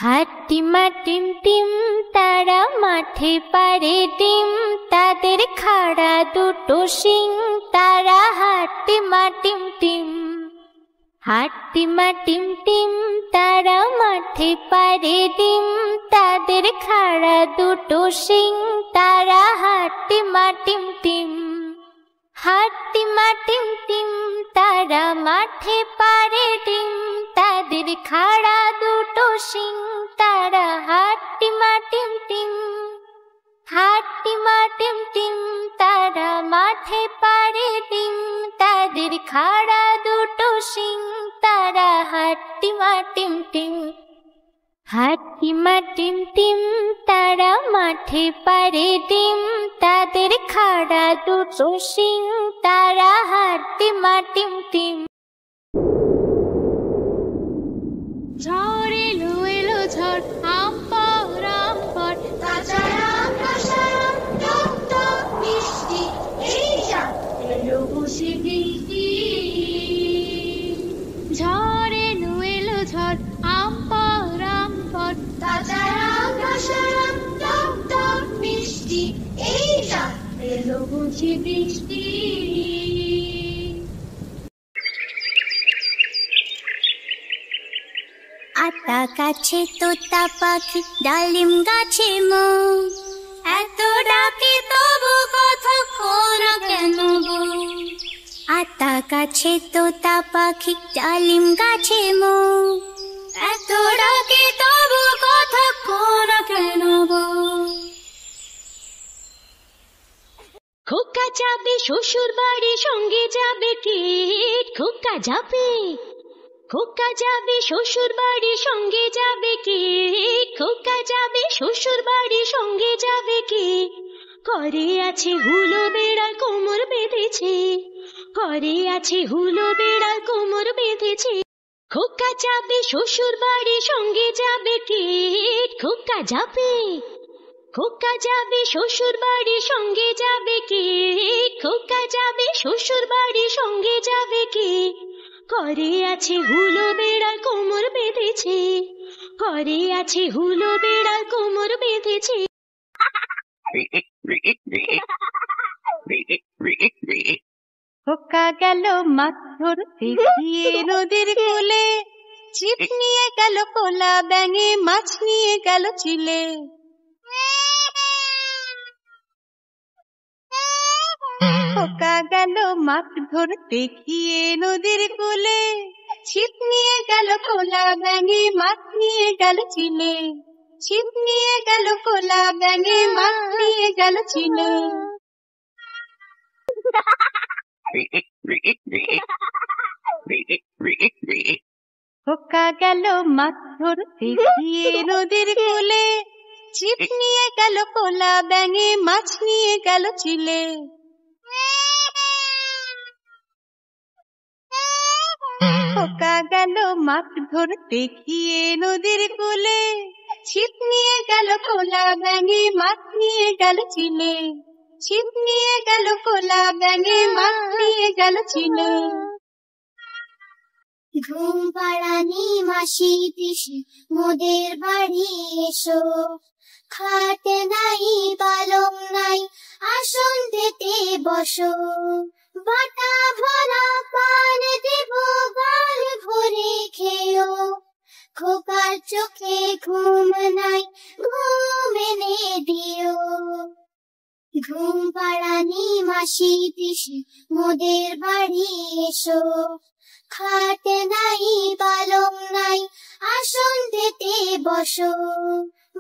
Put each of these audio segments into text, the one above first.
হাট্টিমা team team তারা মাঠে পারে ডিম, তাদের খাড়া দুটো শিং, তারা হাট্টিমা টিম টিম। হাট্টিমা টিম টিম তারা মাঠে পারে ডিম, তাদের খাড়া দুটো শিং, তারা হাট্টিমা টিম টিম। হাট্টিমা টিম টিম তারা মাঠে পারে ডিম, তাদের খাড়া দুটো শিং, তারা হাট্টিমা টিম টিম। হাট্টিমা টিম টিম তারা মাঠে পারে ডিম, তাদের খাড়া দুটো শিং, তারা হাট্টিমা টিম টিম। হাট্টিমা টিম টিম তারা মাঠে পারে ডিম, তাদের খাড়া দুটো শিং, তারা হাট্টিমা টিম টিম। ঝড় এলো এলো ঝড়, আম পর আম পর, কাঁচা আম কাঁচা আম, টক টক মিষ্টি, এই যা এলো বসে বৃষ্টি। ঝড় এলো এলো ঝড়, আম পর আম পর, কাঁচা আম কাঁচা আম, টক টক মিষ্টি, এই যা এলো বসে বৃষ্টি। আতা গাছে তোতা পাখি, ডালিম গাছে মো, এত ডাকে তবু কথা খোরা কেন গো। আতা গাছে তোতা পাখি, ডালিম গাছে মো, এত ডাকে তবু কথা খোরা কেন গো। খোকা যাবে শ্বশুর বাড়ি, সঙ্গে যাবে টিট, খোকা যাবে, খোকা যাবে শ্বশুর বাড়ি, সঙ্গে যাবে কে, খোকা যাবে শ্বশুর বাড়ি, সঙ্গে যাবে কে। ঘরে আছে হুলো বেড়াল, কোমর বেঁধেছে, ঘরে আছে হুলো বেড়াল, কোমর বেঁধেছে। খোকা যাবে শ্বশুর বাড়ি, সঙ্গে যাবে কে, খোকা যাবে, খোকা যাবে শ্বশুর বাড়ি, সঙ্গে যাবে কে, খোকা যাবে শ্বশুর বাড়ি, সঙ্গে যাবে কে। ঘরে আছে হুলো বেড়াল, কোমর বেঁধেছে, ঘরে আছে হুলো বেড়াল, কোমর বেঁধেছে। খোকা গেল মাছ ধরতে গিয়ে নদীর কূলে, ছিপ নিয়ে গেল কোলা ব্যাঙে, মাছ নিয়ে গেল চিলে। খোকা গেল মাছ ধরতে গিয়ে নদীর কূলে, ছিপ নিয়ে গেল কোলা ব্যাঙে, মাছ নিয়ে গেল চিলে। ছিপ নিয়ে গেল কোলা ব্যাঙে, মাছ নিয়ে গেল চিলে। খোকা গেল মাছ ধরতে গিয়ে নদীর কূলে, ছিপ নিয়ে গেল কোলা ব্যাঙে, মাছ নিয়ে গেল চিলে। খোকা গেল মাছ ধরতে গিয়ে নদীর কূলে, ছিপ নিয়ে গেল কোলা ব্যাঙে, মাছ নিয়ে গেল চিলে। ছিপ নিয়ে গেল কোলা ব্যাঙে, মাছ নিয়ে গেল চিলে। ঘুম পাড়ানি মাসি পিসি মোদের বাড়ি এসো, খাটে নাই পালং নাই, আসন পেতে বসো। বাটা ভরা পান দেব, গাল ভরে খেও, খোকার চোখে ঘুম নাই, ঘুম এনে দিও। ঘুম পাড়ানি মাসি পিসি মোদের বাড়ি এসো, খাটে নাই পালং নাই, আসন পেতে বসো।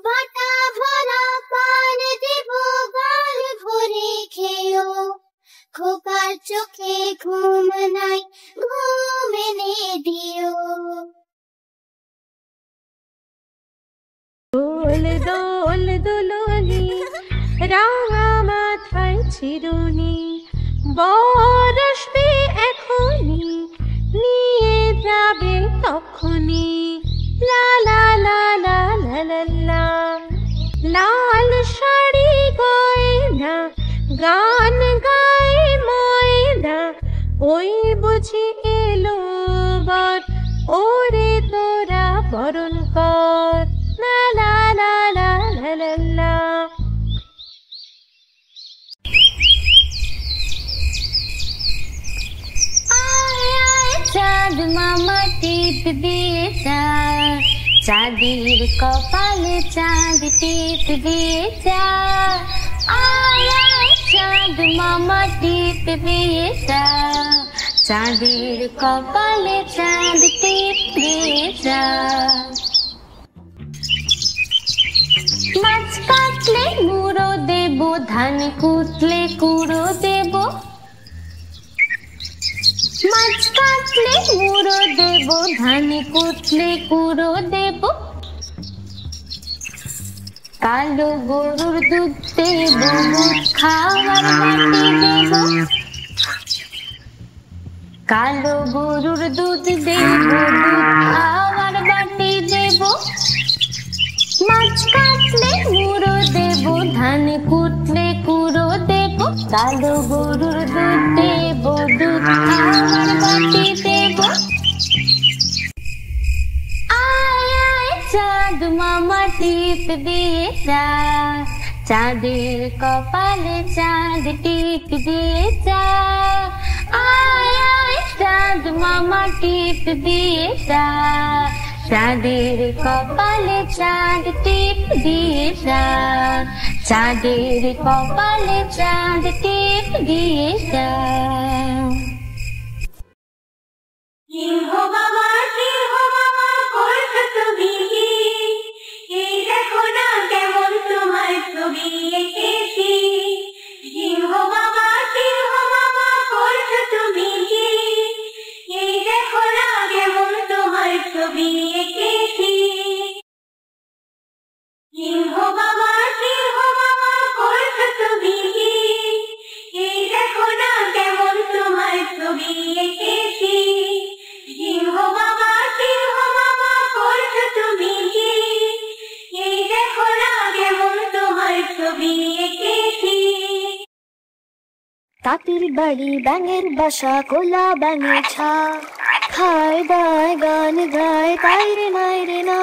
বাটা ভরা পান দেব, গাল ভরে খেও, খোকার চোখে ঘুম নাই, ঘুম এনে দিও। দোল দোল দোলনি, রাঙা মাথায় চিরুনি, বর আসবে এখনি, নিয়ে যাবে তখনি। লা লা লা লা লা লা লা, লাল শাড়ি গয়না, গান গায় ময়না, ওই বুঝি এলো বর, ওরে তোরা বরণ কর। টিপ দিয়ে যা, চাঁদের কপালে চাঁদ টিপ দিয়ে যা, আয় আয় চাঁদ মামা টিপ দিয়ে যা, চাঁদের কপালে চাঁদ টিপ দিয়ে যা। মাছ কাটলে মুড়ো দেব, ধান কুটলে কুড়ো দেব, মাছ কাটলে মুড়ো দেব, ধান কুটলে কুড়ো দেব, কালো গরুর দুধ দেব, দুধ খাওয়ার বাটি দেব, কালো গরুর দুধ দেব, দুধ খাওয়ার বাটি দেব, মাছ কাটলে মুড়ো দেব, ধান কুটলে কুড়ো দেব, কালো গরুর দুধ দেব, দুধ খাওয়ার বাটি দেব। আয় আয় চাঁদ মামা টিপ দিয়ে যা, চাঁদের কপালে চাঁদ টিপ দিয়ে যা, আয় আয় চাঁদ মামা টিপ দিয়ে যা, চাঁদের কপালে চাঁদ টিপ দিয়ে যা, চাঁদের কপালে চাঁদ টিপ দিয়ে যা। কি হো বাবা, কি হো বাবা, করছো তুমি কি? এই দেখো না কেমন তোমার ছবি এঁকেছি। কি হো বাবা, কি হো বাবা, করছো তুমি কি? এই দেখো না কেমন তোমার ছবি এঁকেছি। কি হো বাবা, কি হো বাবা, করছো তুমি কি? এই দেখো না কেমন তোমার ছবি এঁকেছি। কি হো বাবা, কি হো বাবা, করছো তুমি কি? এই দেখো না কেমন তোমার ছবি এঁকেছি। তাঁতির বাড়ি ব্যাঙের বাসা, কোলা ব্যাঙের ছা, খায় দায় গান গায় তাই রে নাই রে না।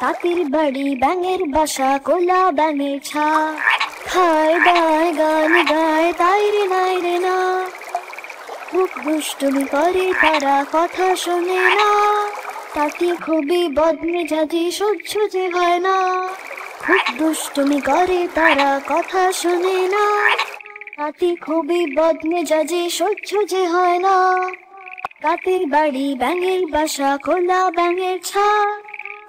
তাঁতির বাড়ি ব্যাঙের বাসা, কোলা ব্যাঙের ছা, খায় দায় গান গায় তাই রে নাই রে না। খুব দুষ্টুমি করে তারা, কথা শোনে না, তাকে খুবই বদমেজাজি, সহ্য যে হয় না। খুব দুষ্টুমি করে তারা, কথা শোনে না, তাতে খুবই বদমেজাজি, সহ্য যে হয় না। তাঁতির বাড়ি ব্যাঙের বাসা, কোলা ব্যাঙের ছা,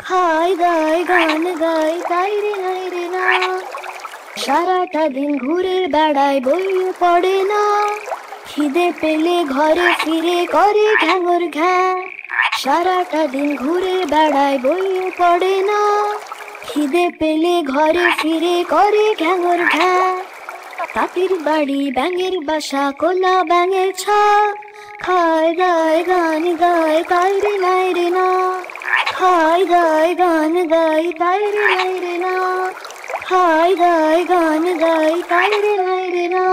খায় দায় গান গায় তাই রে নাই রে না। সারাটা দিন ঘুরে বেড়ায়, বইও পড়ে না, খিদে পেলে ঘরে ফিরে করে ঘ্যাঙর ঘ্যা। সারাটা দিন ঘুরে বেড়ায়, বইও পড়ে না, খিদে পেলে ঘরে ফিরে করে ঘ্যাঙর ঘ্যা। তাঁতির বাড়ি ব্যাঙের বাসা, কোলা ব্যাঙের ছা, খায় দায় গান গায় তাই রে নাই রে না। খায় দায় গান গায় তাই রে নাই রে না, খায় দায় গান গায় তাই রে নাই রে না।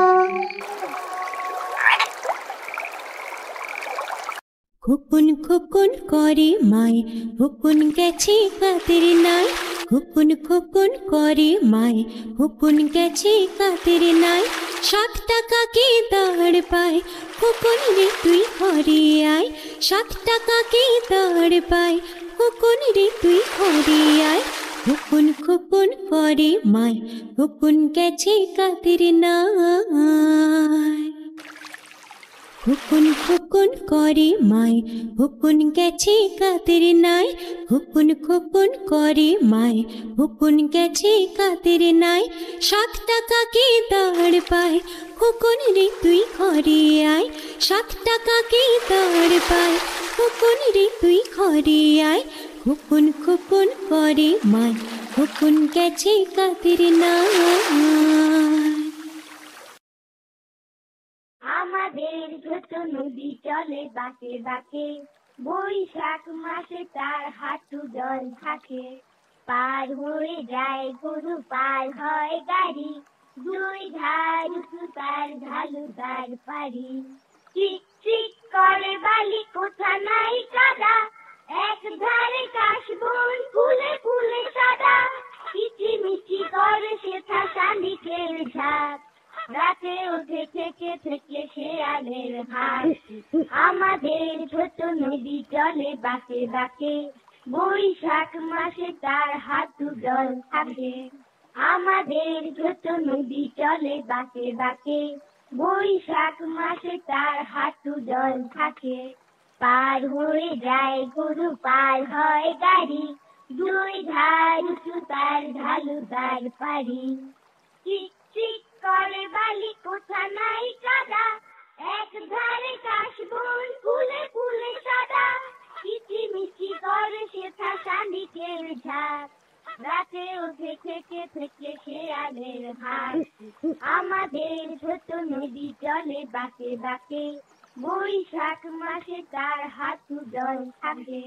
খুকুন খুকুন করে মাই, হুকুন গেছে কাদের নাই। খুকুন খুকুন করে মাই, হুকুন গেছে কাদের নাই। 7 টাকা কে দাঁড় পায়, খুকুন রে তুই ঘরে আয়। 7 টাকা কে দাঁড় পায়, খুকুন রে তুই ঘরে আয়। খুকুন খুকুন করে মাই, হুকুন গেছে কাদের নাই। হুকুন খুকুন করে মাই, হুকুন গেছে কাদের নাই। হুকুন খুকুন করে মাই, হুকুন গেছে কাদের নাই। 7 টাকা কে দাঁড় পায়, খুকুন রে তুই ঘরে আয়। 7 টাকা কে দাঁড় পায়, খুকুন রে তুই ঘরে আয়। হুকুন খুকুন করে মাই, হুকুন গেছে কাদের নাই। আমাদের ছোট নদী চলে বাঁকে বাঁকে, বৈশাখ মাসে তার হাঁটু জল থাকে। পার হয়ে যায় গরু, পার হয় গাড়ি, 2 ধার উঁচু তার ঢালু তার পাড়ি। চিক চিক করে বালি, কোথা নাই কাদা, এক ধারে কাশবন ফুলে ফুলে সাদা। কিচিমিচি করে সেথা শালিকের ঝাঁক, রাতে ওঠে থেকে থেকে শেয়ালের হাট। আমাদের ছোট নদী চলে বাঁকে বাঁকে বৈশাখ মাসে তার হাঁটু জল থাকে আমাদের ছোট নদী চলে বাঁকে বাঁকে বৈশাখ মাসে তার হাঁটু জল থাকে পার হয়ে যায় গরু পার হয় গাড়ি দুই ধার উঁচু তার ঢালুদার পারি চিক চিক করে বালি কোথা নাই কাদা এক ধারে কাশবন ফুলে ফুলে সাদা কিচিমিচি করে সেথা শালিকের ঝাঁক রাতে ওঠে থেকে থেকে শেয়ালের হাট আমাদের ছোট নদী চলে বাঁকে বাঁকে বৈশাখ মাসে তার হাঁটু জল থাকে